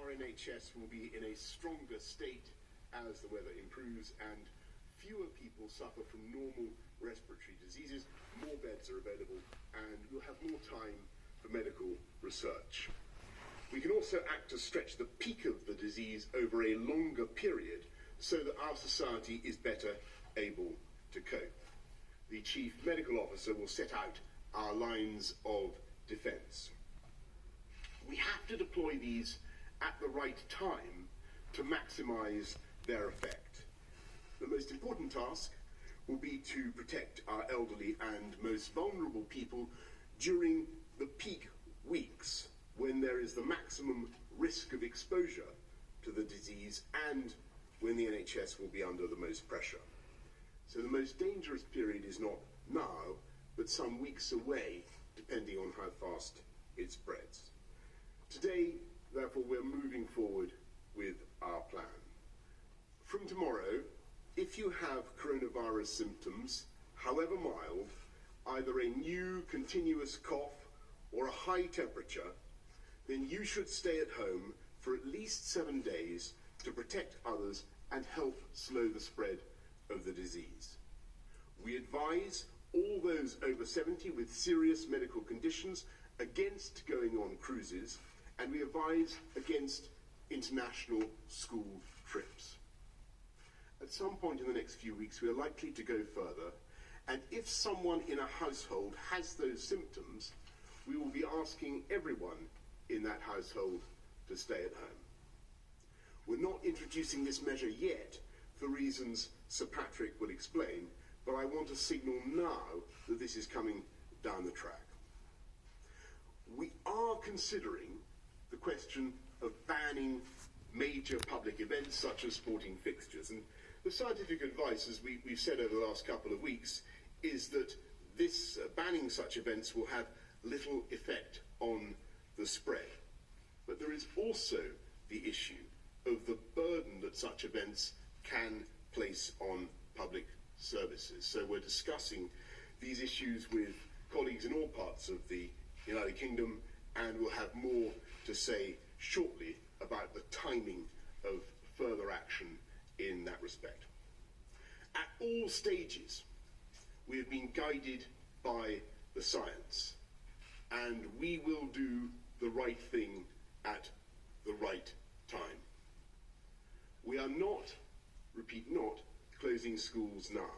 our NHS will be in a stronger state as the weather improves and fewer people suffer from normal respiratory diseases, more beds are available, and we'll have more time for medical research. We can also act to stretch the peak of the disease over a longer period so that our society is better able to cope. The Chief Medical Officer will set out our lines of defence. We have to deploy these at the right time to maximise their effect. The most important task will be to protect our elderly and most vulnerable people during the peak weeks when there is the maximum risk of exposure to the disease and when the NHS will be under the most pressure. So the most dangerous period is not now, but some weeks away, depending on how fast it spreads. Today, therefore, we're moving forward with our plan. From tomorrow, if you have coronavirus symptoms, however mild, either a new continuous cough or a high temperature, then you should stay at home for at least 7 days to protect others and help slow the spread of the disease. We advise all those over 70 with serious medical conditions against going on cruises, and we advise against international school trips. At some point in the next few weeks, we are likely to go further, and if someone in a household has those symptoms, we will be asking everyone in that household to stay at home. We're not introducing this measure yet for reasons Sir Patrick will explain, but I want to signal now that this is coming down the track. We are considering the question of banning major public events such as sporting fixtures, and the scientific advice, as we've said over the last couple of weeks, is that this banning such events will have little effect on the spread. But there is also the issue of the burden that such events can place on public services. So we're discussing these issues with colleagues in all parts of the United Kingdom, and we'll have more to say shortly about the timing of further action in that respect. At all stages, we have been guided by the science, and we will do the right thing at the right time. We are not, repeat not, closing schools now.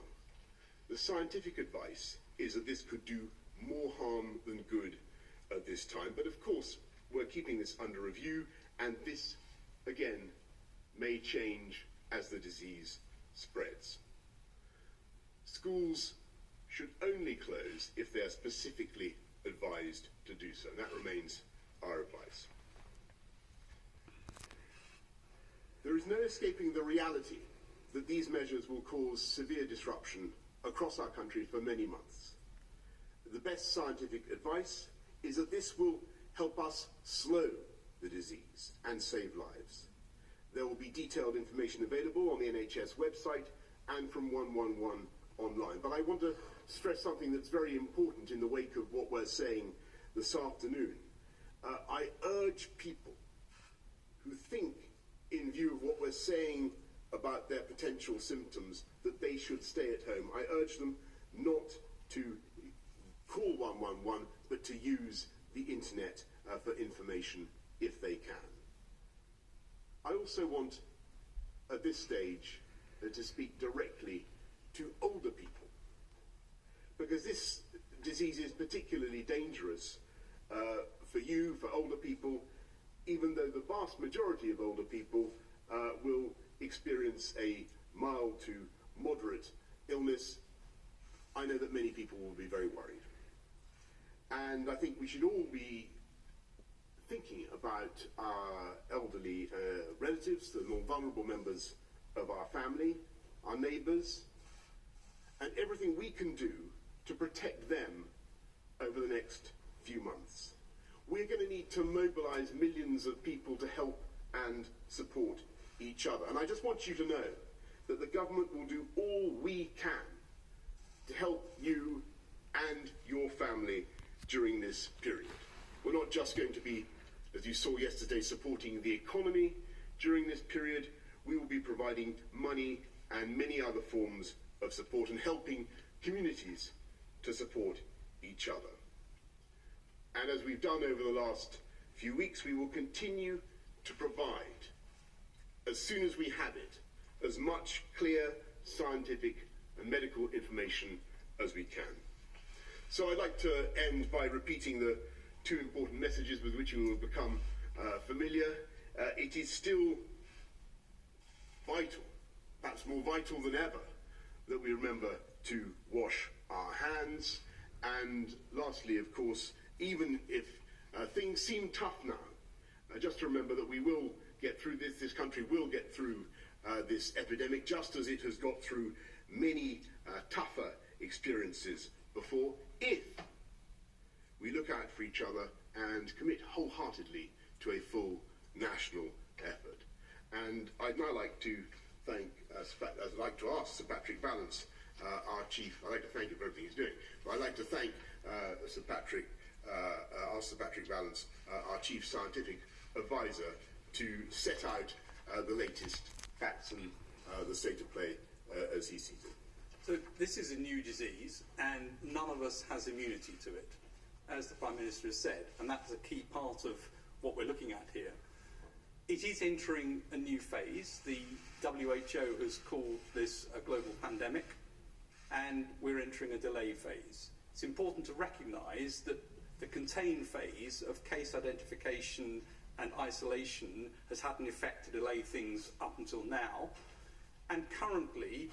The scientific advice is that this could do more harm than good at this time, but of course we're keeping this under review, and this again may change as the disease spreads. Schools should only close if they are specifically advised to do so, and that remains our advice. There is no escaping the reality that these measures will cause severe disruption across our country for many months. The best scientific advice is that this will help us slow the disease and save lives. There will be detailed information available on the NHS website and from 111 online. But I want to stress something that's very important in the wake of what we're saying this afternoon. I urge people who think, in view of what we're saying about their potential symptoms, that they should stay at home. I urge them not to call 111, but to use the internet for information if they can. I also want, at this stage, to speak directly to older people, because this disease is particularly dangerous for you, for older people, even though the vast majority of older people will experience a mild to moderate illness. I know that many people will be very worried. And I think we should all be thinking about our elderly relatives, the more vulnerable members of our family, our neighbours, and everything we can do to protect them over the next few months. We're going to need to mobilise millions of people to help and support each other. And I just want you to know that the government will do all we can to help you and your family during this period. We're not just going to be As you saw yesterday, supporting the economy during this period, we will be providing money and many other forms of support and helping communities to support each other. And as we've done over the last few weeks, we will continue to provide, as soon as we have it, as much clear scientific and medical information as we can. So I'd like to end by repeating the two important messages with which you will become familiar. It is still vital, perhaps more vital than ever, that we remember to wash our hands. And lastly, of course, even if things seem tough now, just to remember that we will get through this. This country will get through this epidemic, just as it has got through many tougher experiences before, if we look out for each other and commit wholeheartedly to a full national effort. And I'd now like to thank, I'd like to ask Sir Patrick Vallance, our chief. I'd like to thank him for everything he's doing, but I'd like to thank Sir Patrick Vallance, our chief scientific advisor, to set out the latest facts and the state of play as he sees it. So this is a new disease, and none of us has immunity to it, as the Prime Minister has said, and that's a key part of what we're looking at here. It is entering a new phase. The WHO has called this a global pandemic, and we're entering a delay phase. It's important to recognise that the contain phase of case identification and isolation has had an effect to delay things up until now, and currently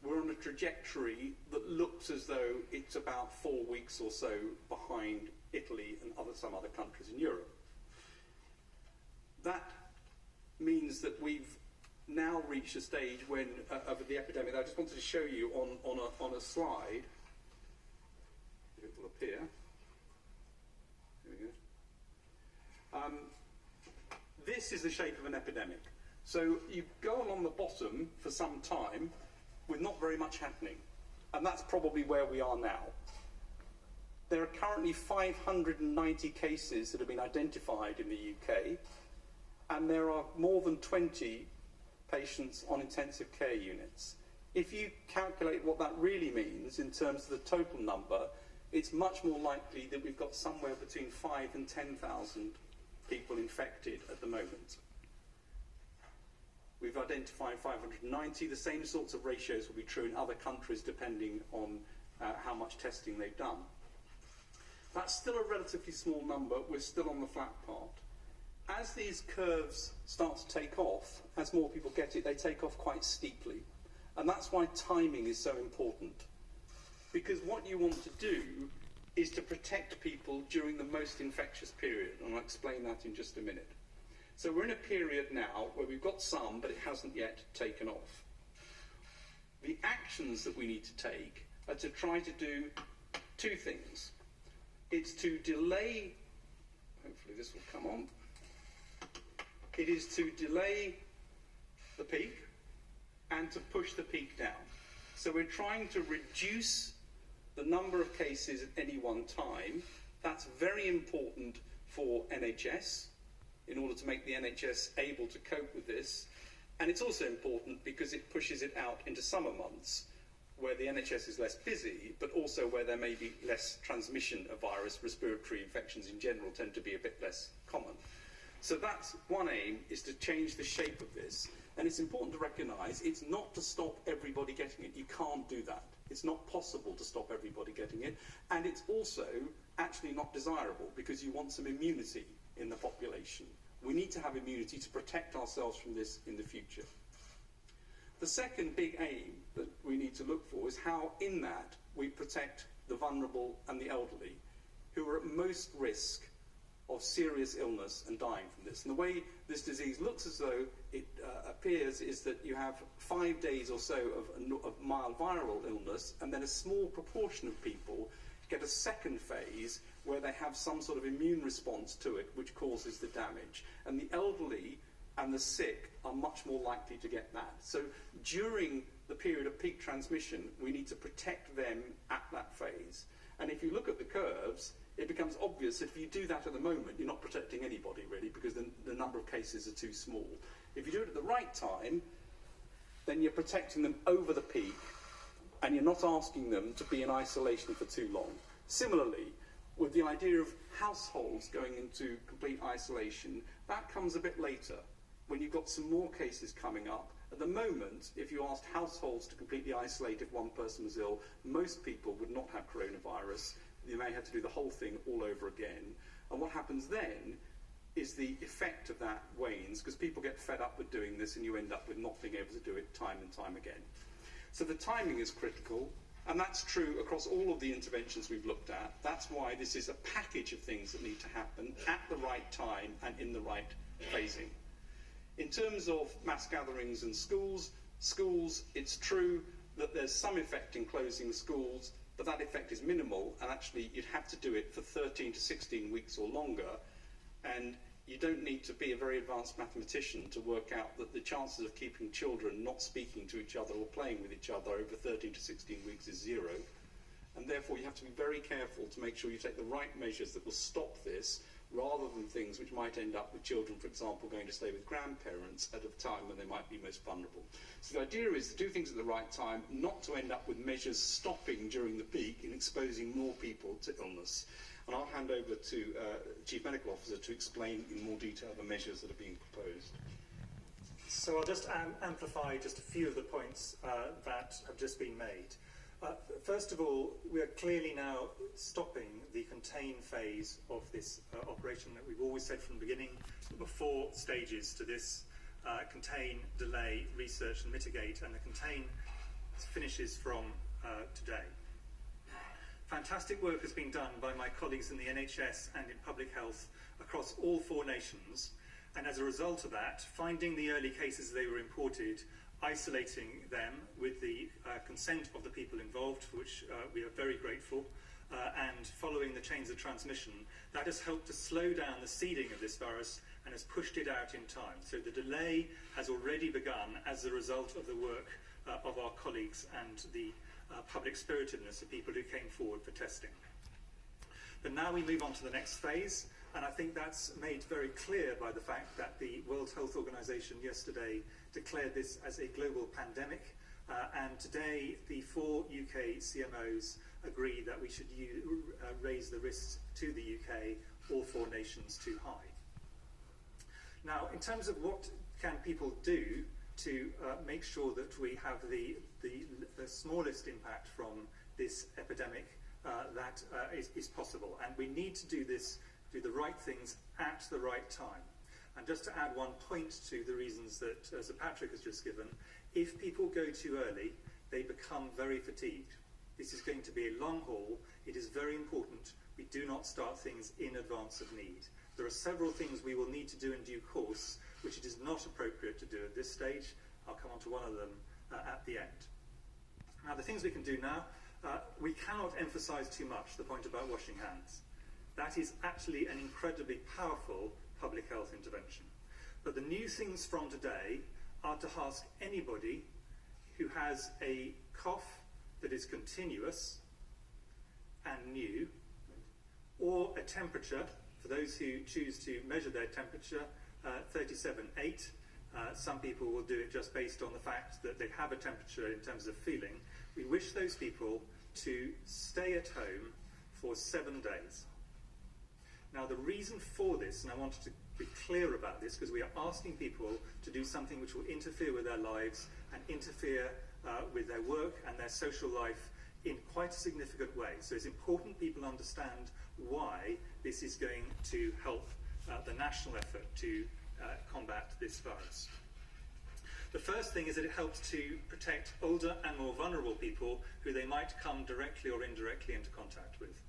we're on a trajectory that looks as though it's about 4 weeks or so behind Italy and some other countries in Europe. That means that we've now reached a stage when of the epidemic. I just wanted to show you on a slide. If it will appear. Here we go. This is the shape of an epidemic. So you go along the bottom for some time with not very much happening, and that's probably where we are now. There are currently 590 cases that have been identified in the UK, and there are more than 20 patients on intensive care units. If you calculate what that really means in terms of the total number, it's much more likely that we've got somewhere between 5,000 and 10,000 people infected at the moment. We've identified 590. The same sorts of ratios will be true in other countries depending on how much testing they've done. That's still a relatively small number. We're still on the flat part. As these curves start to take off, as more people get it, they take off quite steeply. And that's why timing is so important. Because what you want to do is to protect people during the most infectious period, and I'll explain that in just a minute. So we're in a period now where we've got some, but it hasn't yet taken off. The actions that we need to take are to try to do two things. It's to delay, hopefully this will come on, it is to delay the peak and to push the peak down. So we're trying to reduce the number of cases at any one time. That's very important for NHS, in order to make the NHS able to cope with this. And it's also important because it pushes it out into summer months, where the NHS is less busy, but also where there may be less transmission of virus. Respiratory infections in general tend to be a bit less common. So that's one aim, is to change the shape of this. And it's important to recognise it's not to stop everybody getting it. You can't do that. It's not possible to stop everybody getting it. And it's also actually not desirable, because you want some immunity in the population. We need to have immunity to protect ourselves from this in the future. The second big aim that we need to look for is how in that we protect the vulnerable and the elderly, who are at most risk of serious illness and dying from this. And the way this disease looks as though it appears is that you have 5 days or so of mild viral illness, and then a small proportion of people get a second phase where they have some sort of immune response to it, which causes the damage. And the elderly and the sick are much more likely to get that. So during the period of peak transmission, we need to protect them at that phase. And if you look at the curves, it becomes obvious that if you do that at the moment, you're not protecting anybody really, because the number of cases are too small. If you do it at the right time, then you're protecting them over the peak, and you're not asking them to be in isolation for too long. Similarly, with the idea of households going into complete isolation, that comes a bit later, when you've got some more cases coming up. At the moment, if you asked households to completely isolate if one person was ill, most people would not have coronavirus. You may have to do the whole thing all over again. And what happens then is the effect of that wanes, because people get fed up with doing this and you end up with not being able to do it time and time again. So the timing is critical, and that's true across all of the interventions we've looked at. That's why this is a package of things that need to happen at the right time and in the right phasing. In terms of mass gatherings and schools, it's true that there's some effect in closing schools, but that effect is minimal, and actually you'd have to do it for 13 to 16 weeks or longer, and you don't need to be a very advanced mathematician to work out that the chances of keeping children not speaking to each other or playing with each other over 13 to 16 weeks is 0, and therefore you have to be very careful to make sure you take the right measures that will stop this, rather than things which might end up with children, for example, going to stay with grandparents at a time when they might be most vulnerable. So the idea is to do things at the right time, not to end up with measures stopping during the peak and exposing more people to illness. And I'll hand over to Chief Medical Officer to explain in more detail the measures that are being proposed. So I'll just amplify just a few of the points that have just been made. First of all, we are clearly now stopping the contain phase of this operation that we've always said from the beginning. There were 4 stages to this: contain, delay, research and mitigate, and the contain finishes from today. Fantastic work has been done by my colleagues in the NHS and in public health across all 4 nations, and as a result of that, finding the early cases they were imported, isolating them with the consent of the people involved, for which we are very grateful, and following the chains of transmission, that has helped to slow down the seeding of this virus and has pushed it out in time. So the delay has already begun as a result of the work of our colleagues and the public spiritedness of people who came forward for testing. But now we move on to the next phase, and I think that's made very clear by the fact that the World Health Organization yesterday declared this as a global pandemic, and today the 4 UK CMOs agree that we should raise the risks to the UK, all 4 nations, too high. Now, in terms of what can people do to make sure that we have the smallest impact from this epidemic that is possible, and we need to do the right things at the right time. And just to add one point to the reasons that Sir Patrick has just given, if people go too early, they become very fatigued. This is going to be a long haul. It is very important we do not start things in advance of need. There are several things we will need to do in due course, which it is not appropriate to do at this stage. I'll come on to one of them at the end. Now, the things we can do now, we cannot emphasize too much the point about washing hands. That is actually an incredibly powerful public health intervention. But the new things from today are to ask anybody who has a cough that is continuous and new, or a temperature, for those who choose to measure their temperature, 37.8. Some people will do it just based on the fact that they have a temperature in terms of feeling. We wish those people to stay at home for 7 days. Now, the reason for this, and I wanted to be clear about this, because we are asking people to do something which will interfere with their lives and interfere with their work and their social life in quite a significant way. So it's important people understand why this is going to help the national effort to combat this virus. The first thing is that it helps to protect older and more vulnerable people who they might come directly or indirectly into contact with.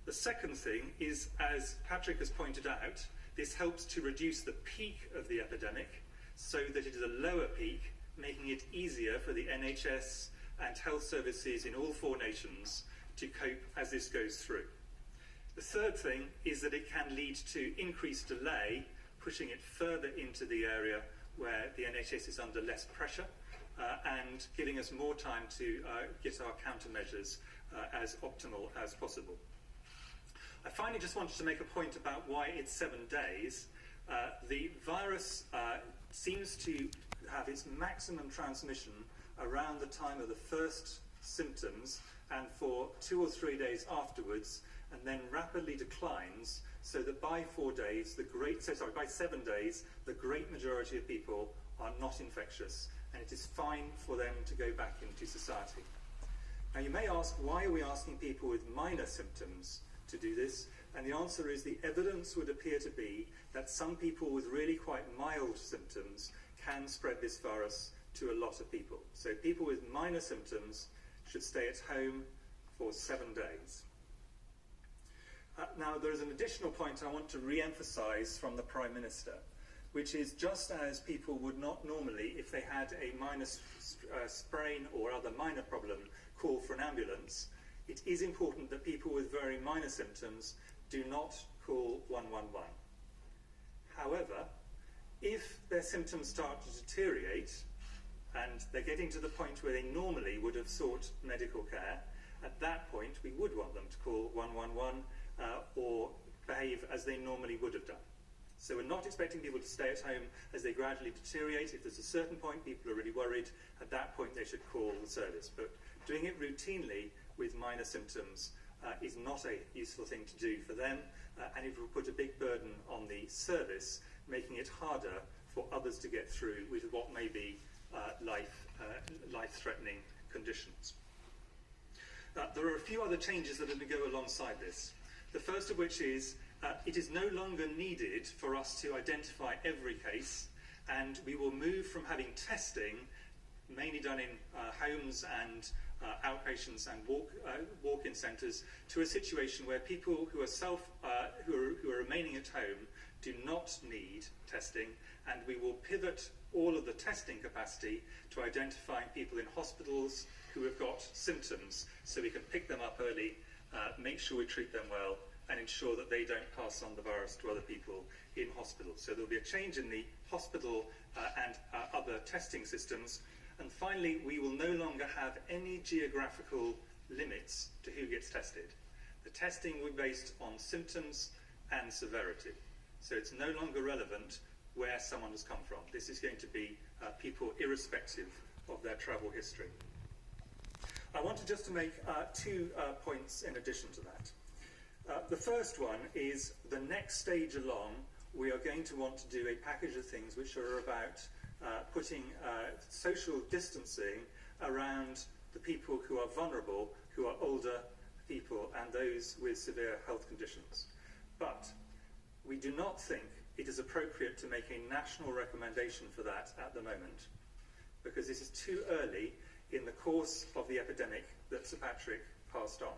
The second thing is, as Patrick has pointed out, this helps to reduce the peak of the epidemic so that it is a lower peak, making it easier for the NHS and health services in all 4 nations to cope as this goes through. The third thing is that it can lead to increased delay, pushing it further into the area where the NHS is under less pressure, and giving us more time to get our countermeasures as optimal as possible. I finally just wanted to make a point about why it's 7 days. The virus seems to have its maximum transmission around the time of the first symptoms and for 2 or 3 days afterwards, and then rapidly declines, so that by 4 days, by 7 days, the great majority of people are not infectious, and it is fine for them to go back into society. Now you may ask, why are we asking people with minor symptoms to do this? And the answer is the evidence would appear to be that some people with really quite mild symptoms can spread this virus to a lot of people. So people with minor symptoms should stay at home for 7 days. Now there is an additional point I want to re-emphasize from the Prime Minister, which is just as people would not normally, if they had a minor sprain or other minor problem, call for an ambulance, it is important that people with very minor symptoms do not call 111. However, if their symptoms start to deteriorate and they're getting to the point where they normally would have sought medical care, at that point we would want them to call 111 or behave as they normally would have done. So we're not expecting people to stay at home as they gradually deteriorate. If there's a certain point people are really worried, at that point they should call the service. But doing it routinely with minor symptoms is not a useful thing to do for them, and it will put a big burden on the service, making it harder for others to get through with what may be life-threatening conditions. There are a few other changes that are going to go alongside this. The first of which is it is no longer needed for us to identify every case, and we will move from having testing mainly done in homes and outpatients and walk-in centres to a situation where people who are who are remaining at home do not need testing, and we will pivot all of the testing capacity to identifying people in hospitals who have got symptoms, so we can pick them up early, make sure we treat them well, and ensure that they don't pass on the virus to other people in hospital. So there will be a change in the hospital and other testing systems. And finally, we will no longer have any geographical limits to who gets tested. The testing will be based on symptoms and severity. So it's no longer relevant where someone has come from. This is going to be people irrespective of their travel history. I wanted just to make 2 points in addition to that. The first one is the next stage along, we are going to want to do a package of things which are about putting social distancing around the people who are vulnerable, who are older people and those with severe health conditions. But we do not think it is appropriate to make a national recommendation for that at the moment, because this is too early in the course of the epidemic that Sir Patrick passed on.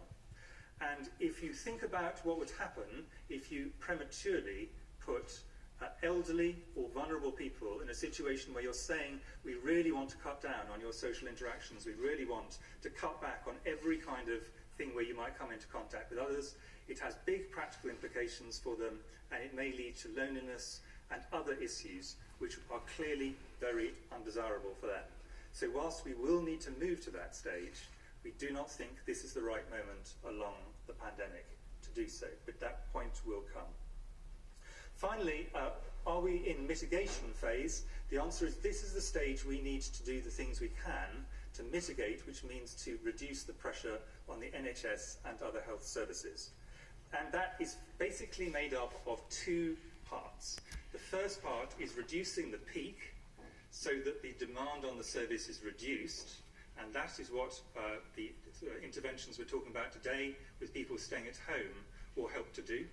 And if you think about what would happen if you prematurely put elderly or vulnerable people in a situation where you're saying we really want to cut down on your social interactions, we really want to cut back on every kind of thing where you might come into contact with others, it has big practical implications for them, and it may lead to loneliness and other issues which are clearly very undesirable for them. So whilst we will need to move to that stage, we do not think this is the right moment along the pandemic to do so, but that point will come. Finally, are we in mitigation phase? The answer is this is the stage we need to do the things we can to mitigate, which means to reduce the pressure on the NHS and other health services. And that is basically made up of 2 parts. The first part is reducing the peak so that the demand on the service is reduced, and that is what the interventions we're talking about today with people staying at home will help to do.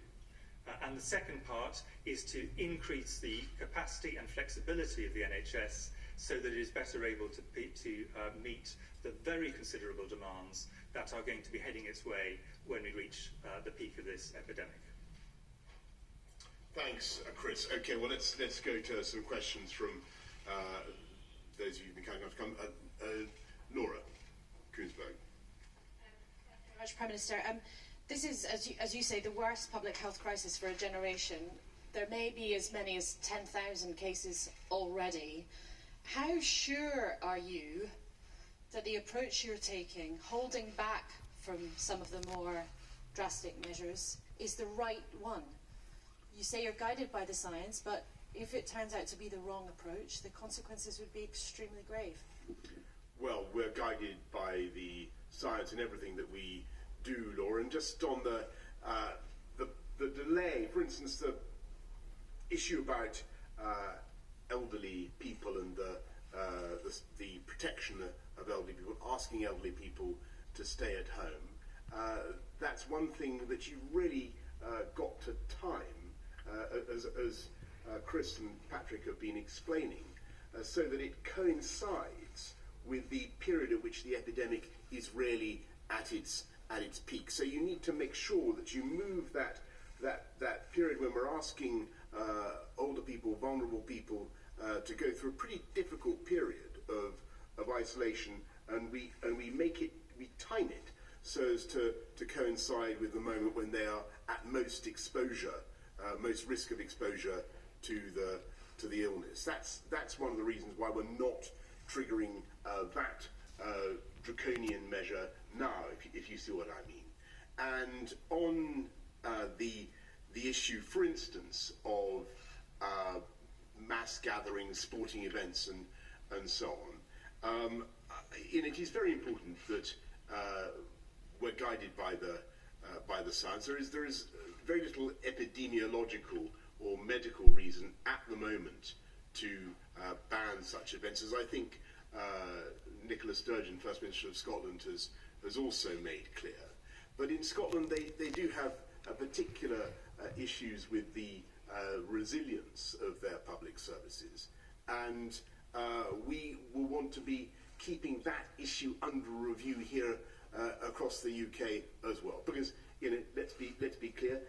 And the second part is to increase the capacity and flexibility of the NHS so that it is better able to meet the very considerable demands that are going to be heading its way when we reach the peak of this epidemic. Thanks, Chris. Okay, well, let's go to some questions from those of you who've been kind enough to come. Laura Koonsberg. Thank you very much, Prime Minister. This is, as you say, the worst public health crisis for a generation. There may be as many as 10,000 cases already. How sure are you that the approach you're taking, holding back from some of the more drastic measures, is the right one? You say you're guided by the science, but if it turns out to be the wrong approach, the consequences would be extremely grave. Well, we're guided by the science in everything that we do, Laura. And just on the delay, for instance, the issue about elderly people and the protection of elderly people, asking elderly people to stay at home, that's one thing that you really got to time, as Chris and Patrick have been explaining, so that it coincides with the period at which the epidemic is really at its peak. So you need to make sure that you move that period when we're asking older people, vulnerable people, to go through a pretty difficult period of isolation, and we time it so as to coincide with the moment when they are at most exposure, most risk of exposure to the illness. That's one of the reasons why we're not triggering that draconian measure now, if you see what I mean. And on the issue, for instance, of mass gatherings, sporting events, and so on, it is very important that we're guided by the science. There is very little epidemiological or medical reason at the moment to ban such events, as I think Nicola Sturgeon, First Minister of Scotland, has also made clear. But in Scotland, they do have particular issues with the resilience of their public services, and we will want to be keeping that issue under review here across the UK as well, because let's be clear,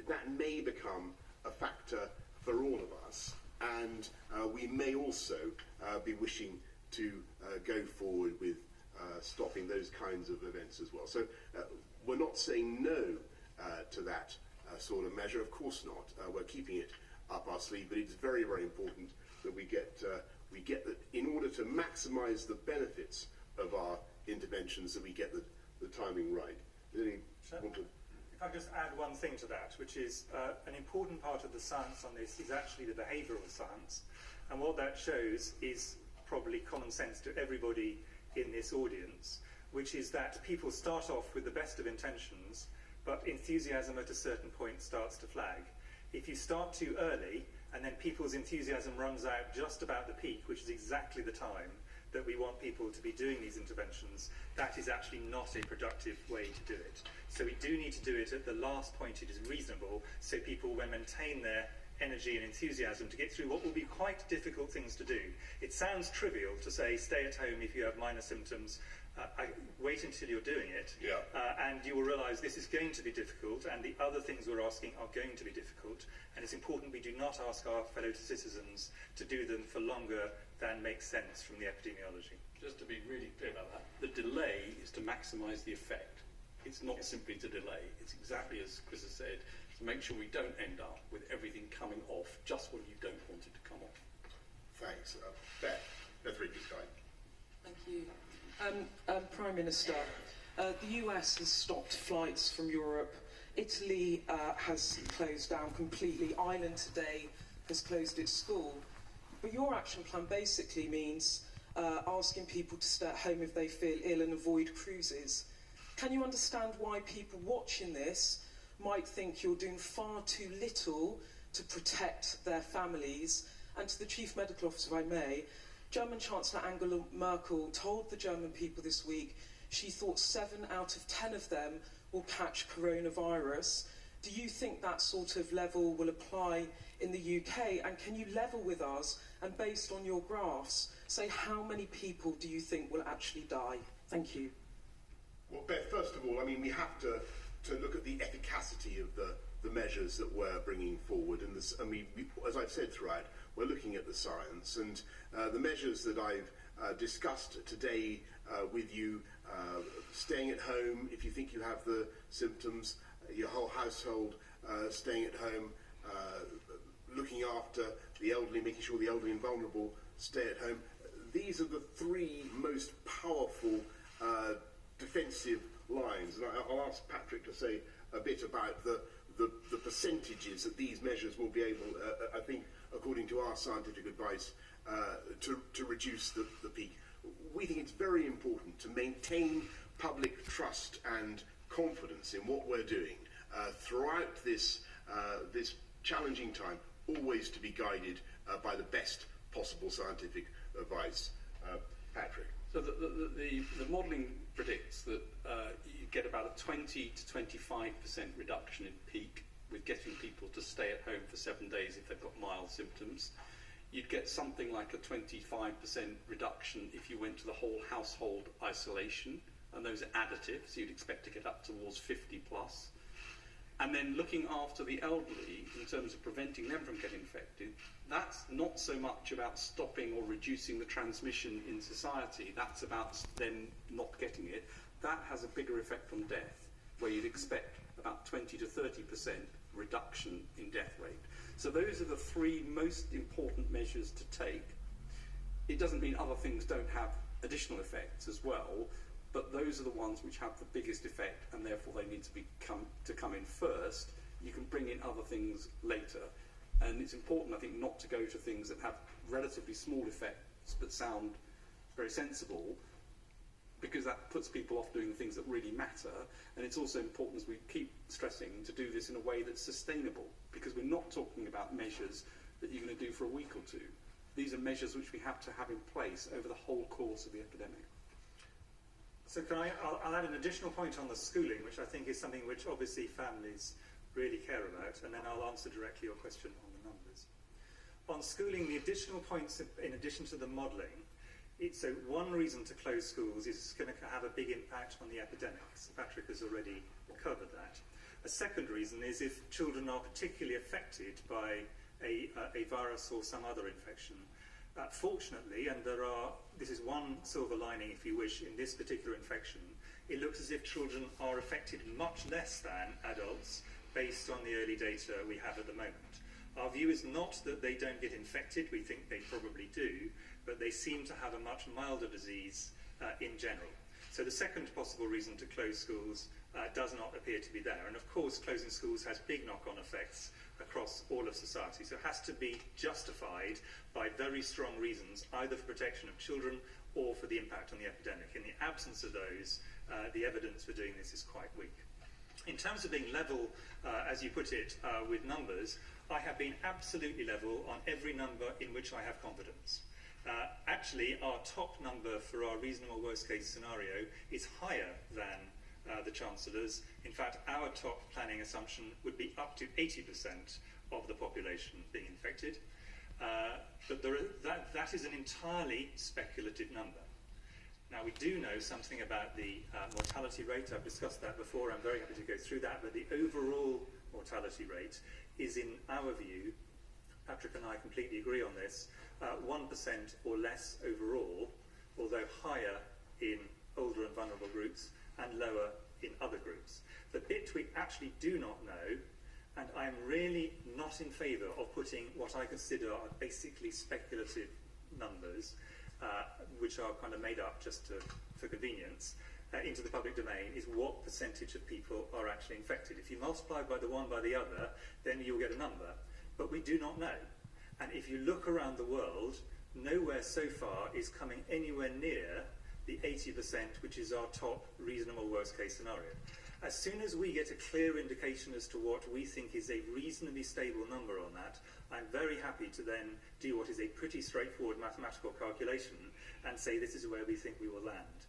that may become a factor for all of us, and we may also be wishing to go forward with stopping those kinds of events as well. So we're not saying no to that sort of measure, of course not. We're keeping it up our sleeve, but it's very, very important that we get that in order to maximise the benefits of our interventions, that we get the timing right. If I just add one thing to that, which is an important part of the science on this is actually the behavioural science, and what that shows is probably common sense to everybody in this audience, which is that people start off with the best of intentions, but enthusiasm at a certain point starts to flag. If you start too early, and then people's enthusiasm runs out just about the peak, which is exactly the time that we want people to be doing these interventions, that is actually not a productive way to do it. So we do need to do it at the last point it is reasonable, so people will maintain their energy and enthusiasm to get through what will be quite difficult things to do. It sounds trivial to say stay at home if you have minor symptoms, wait until you're doing it, and you will realise this is going to be difficult, and the other things we're asking are going to be difficult, and it's important we do not ask our fellow citizens to do them for longer than makes sense from the epidemiology. Just to be really clear about that, the delay is to maximise the effect. It's not simply to delay. It's exactly as Chris has said, to make sure we don't end up with everything coming off just when you don't want it to come off. Thanks. Beth Rickenstein. Thank you. Prime Minister, the US has stopped flights from Europe. Italy has closed down completely. Ireland today has closed its school. But your action plan basically means asking people to stay at home if they feel ill and avoid cruises. Can you understand why people watching this might think you're doing far too little to protect their families? And to the Chief Medical Officer, if I may, German Chancellor Angela Merkel told the German people this week she thought 7 out of 10 of them will catch coronavirus. Do you think that sort of level will apply in the UK? And can you level with us and, based on your graphs, say how many people do you think will actually die? Thank you. Well, Beth, first of all, I mean, we have to look at the efficacy of the measures that we're bringing forward. And we, as I've said throughout, we're looking at the science. And the measures that I've discussed today with you, staying at home if you think you have the symptoms, your whole household staying at home, looking after the elderly, making sure the elderly and vulnerable stay at home. These are the 3 most powerful defensive lines. And I'll ask Patrick to say a bit about the the percentages that these measures will be able, I think, according to our scientific advice, to reduce the peak. We think it's very important to maintain public trust and confidence in what we're doing throughout this challenging time, always to be guided by the best possible scientific advice. Patrick. So the modelling predicts that you get about a 20 to 25% reduction in peak with getting people to stay at home for 7 days if they've got mild symptoms. You'd get something like a 25% reduction if you went to the whole household isolation, and those are additive, so you'd expect to get up towards 50 plus. And then looking after the elderly in terms of preventing them from getting infected, that's not so much about stopping or reducing the transmission in society, that's about them not getting it. That has a bigger effect on death, where you'd expect about 20 to 30% reduction in death rate. So those are the three most important measures to take. It doesn't mean other things don't have additional effects as well, but those are the ones which have the biggest effect, and therefore they need to come in first. You can bring in other things later, and it's important, I think, not to go to things that have relatively small effects but sound very sensible, because that puts people off doing the things that really matter. And it's also important, as we keep stressing, to do this in a way that's sustainable, because we're not talking about measures that you're going to do for a week or two. These are measures which we have to have in place over the whole course of the epidemic. So I'll add an additional point on the schooling, which I think is something which obviously families really care about, and then I'll answer directly your question on the numbers. On schooling, the additional points, in addition to the modelling, so one reason to close schools is it's going to have a big impact on the epidemics. Patrick has already covered that. A second reason is if children are particularly affected by a virus or some other infection. Fortunately, and this is one silver lining, if you wish, in this particular infection, it looks as if children are affected much less than adults based on the early data we have at the moment. Our view is not that they don't get infected, we think they probably do, but they seem to have a much milder disease in general. So the second possible reason to close schools does not appear to be there. And of course, closing schools has big knock-on effects across all of society. So it has to be justified by very strong reasons, either for protection of children or for the impact on the epidemic. In the absence of those, the evidence for doing this is quite weak. In terms of being level, as you put it, with numbers, I have been absolutely level on every number in which I have confidence. Actually, our top number for our reasonable worst-case scenario is higher than the Chancellor's. In fact, our top planning assumption would be up to 80% of the population being infected. But that is an entirely speculative number. Now, we do know something about the mortality rate. I've discussed that before. I'm very happy to go through that. But the overall mortality rate is, in our view, Patrick and I completely agree on this, 1% or less overall, although higher in older and vulnerable groups and lower in other groups. The bit we actually do not know, and I'm really not in favour of putting what I consider are basically speculative numbers, which are kind of made up just for convenience, into the public domain, is what percentage of people are actually infected. If you multiply by the one by the other, then you'll get a number. But we do not know. And if you look around the world, nowhere so far is coming anywhere near the 80%, which is our top reasonable worst-case scenario. As soon as we get a clear indication as to what we think is a reasonably stable number on that, I'm very happy to then do what is a pretty straightforward mathematical calculation and say this is where we think we will land.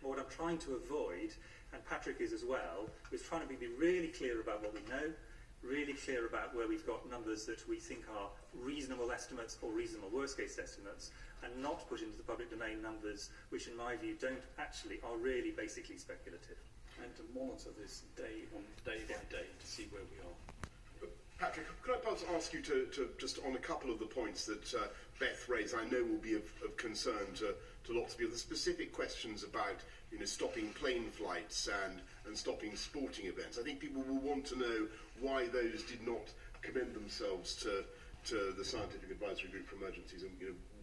But what I'm trying to avoid, and Patrick is as well, is trying to be really clear about what we know, really clear about where we've got numbers that we think are reasonable estimates or reasonable worst-case estimates, and not put into the public domain numbers which, in my view, are really basically speculative. And to monitor this day by day to see where we are. Patrick, could I perhaps ask you to just on a couple of the points that Beth raised, I know will be of concern to lots of people, the specific questions about stopping plane flights and stopping sporting events. I think people will want to know why those did not commend themselves to the Scientific Advisory Group for Emergencies, and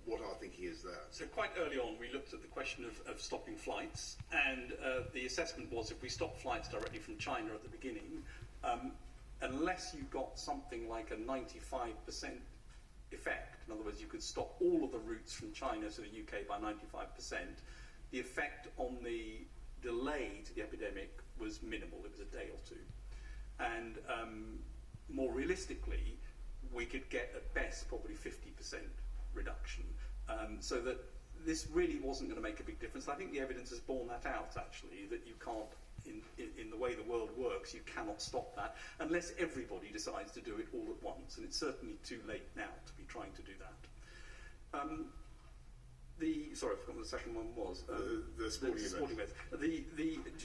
what our thinking is there. So quite early on we looked at the question of stopping flights, and the assessment was if we stop flights directly from China at the beginning, unless you got something like a 95% effect, in other words, you could stop all of the routes from China to the UK by 95%, the effect on the delay to the epidemic was minimal. It was a day or two. And more realistically, we could get at best probably 50% reduction. So that this really wasn't going to make a big difference. I think the evidence has borne that out, actually, that you can't, in the way the world works, you cannot stop that unless everybody decides to do it all at once. And it's certainly too late now to be trying to do that. Sorry, I forgot what the second one was. The sporting events.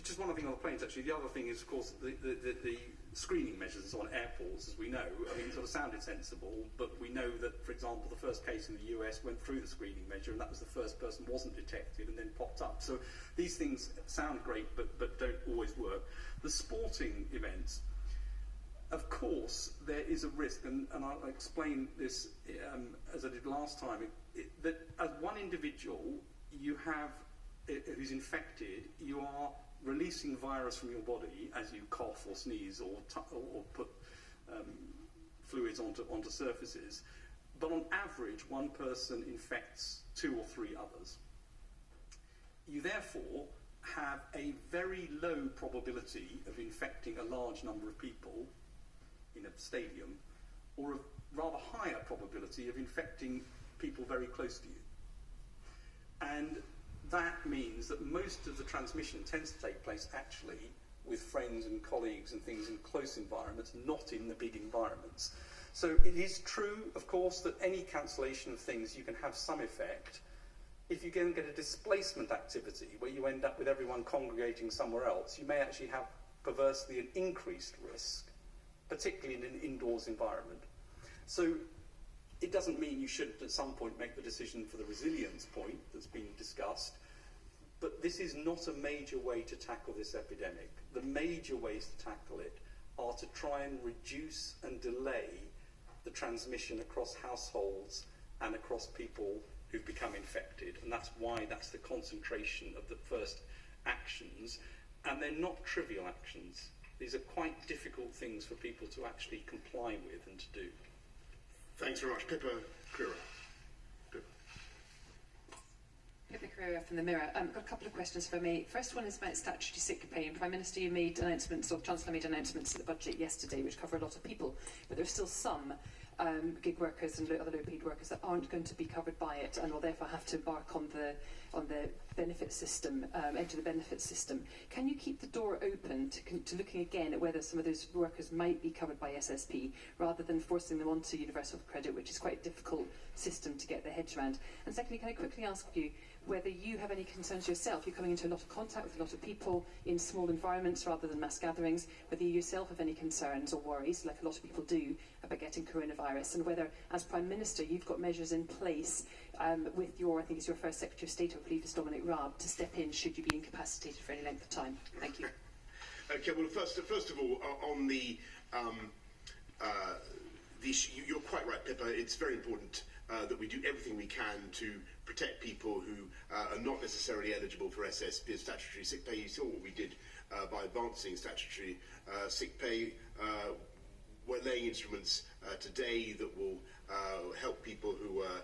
Just one other thing on the planes, actually. The other thing is, of course, the screening measures on airports, as we know. I mean, it sort of sounded sensible, but we know that, for example, the first case in the US went through the screening measure, and that was the first person wasn't detected and then popped up. So these things sound great, but don't always work. The sporting events, of course, there is a risk, and I'll explain this as I did last time, that as one individual you have who's infected, you are releasing virus from your body as you cough or sneeze or put fluids onto surfaces. But on average, one person infects 2 or 3 others. You therefore have a very low probability of infecting a large number of people in a stadium, or a rather higher probability of infecting people very close to you. And that means that most of the transmission tends to take place actually with friends and colleagues and things in close environments, not in the big environments. So it is true, of course, that any cancellation of things, you can have some effect. If you then get a displacement activity where you end up with everyone congregating somewhere else, you may actually have perversely an increased risk, particularly in an indoors environment. So it doesn't mean you shouldn't at some point make the decision for the resilience point that's been discussed, but this is not a major way to tackle this epidemic. The major ways to tackle it are to try and reduce and delay the transmission across households and across people who've become infected, and that's why that's the concentration of the first actions, and they're not trivial actions. These are quite difficult things for people to actually comply with and to do. Thanks very much. Pippa Crerar. Pippa Crerar from the Mirror. I've got a couple of questions for me. First one is about statutory sick pay. And Prime Minister, you made announcements, or Chancellor made announcements at the budget yesterday, which cover a lot of people, but there's still some gig workers and other low-paid workers that aren't going to be covered by it, and will therefore have to embark on the benefit system, enter the benefit system. Can you keep the door open to looking again at whether some of those workers might be covered by SSP, rather than forcing them onto universal credit, which is quite a difficult system to get their heads around? And secondly, can I quickly ask you whether you have any concerns yourself? You're coming into a lot of contact with a lot of people in small environments rather than mass gatherings, whether you yourself have any concerns or worries, like a lot of people do, about getting coronavirus, and whether, as Prime Minister, you've got measures in place with your, I think it's your first Secretary of State, I believe is Dominic Raab, to step in should you be incapacitated for any length of time. Thank you. Okay, well, first of all, on the issue, you're quite right, Pippa. It's very important that we do everything we can to protect people who are not necessarily eligible for SSP, statutory sick pay. You saw what we did by advancing statutory sick pay. We're laying instruments today that will help people who are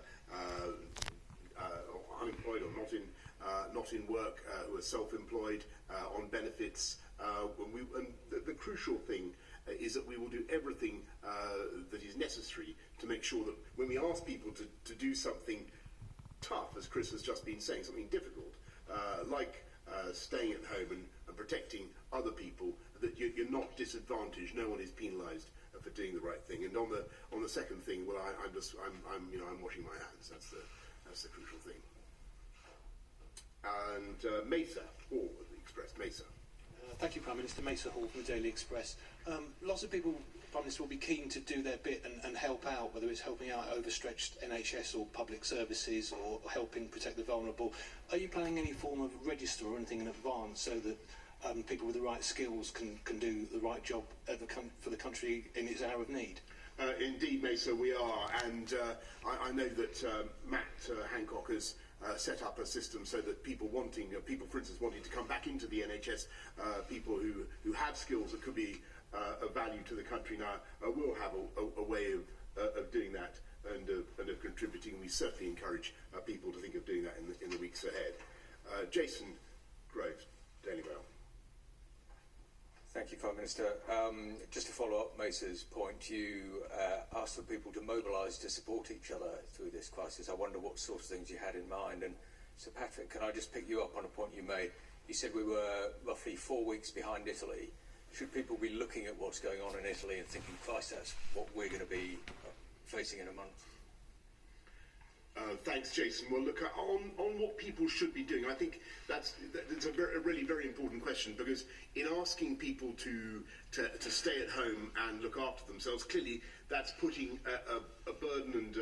unemployed or not in work, who are self-employed, on benefits. And the crucial thing is that we will do everything that is necessary to make sure that when we ask people to do something tough, as Chris has just been saying, something difficult, like staying at home and protecting other people, that you're not disadvantaged. No one is penalised for doing the right thing. And on the second thing, well, I'm washing my hands. That's the crucial thing. And Mesa Hall of the Express. Mesa. Thank you, Prime Minister. Mesa Hall from the Daily Express. Lots of people, Prime Minister, will be keen to do their bit and help out, whether it's helping out overstretched NHS or public services or helping protect the vulnerable. Are you planning any form of register or anything in advance so that people with the right skills can do the right job for the country in its hour of need? Indeed, Mesa, we are. And I know that Matt Hancock has set up a system so that people, for instance, wanting to come back into the NHS, people who have skills that could be of value to the country now will have a way of doing that and of contributing. We certainly encourage people to think of doing that in the weeks ahead. Jason Groves, Daily Mail. Thank you, Prime Minister. Just to follow up Mesa's point, you asked for people to mobilise to support each other through this crisis. I wonder what sorts of things you had in mind. And Sir Patrick, can I just pick you up on a point you made? You said we were roughly 4 weeks behind Italy. Should people be looking at what's going on in Italy and thinking, Christ, that's what we're going to be facing in a month? Thanks, Jason. Well, look, on what people should be doing, I think that's a really very important question, because in asking people to stay at home and look after themselves, clearly that's putting a burden and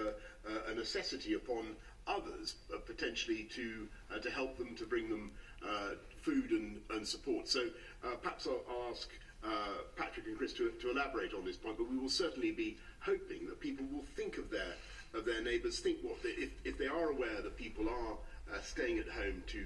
a necessity upon others, potentially to help them, to bring them food and support. So perhaps I'll ask Patrick and Chris to elaborate on this point, but we will certainly be hoping that people will think of their neighbours, think if they are aware that people are staying at home, to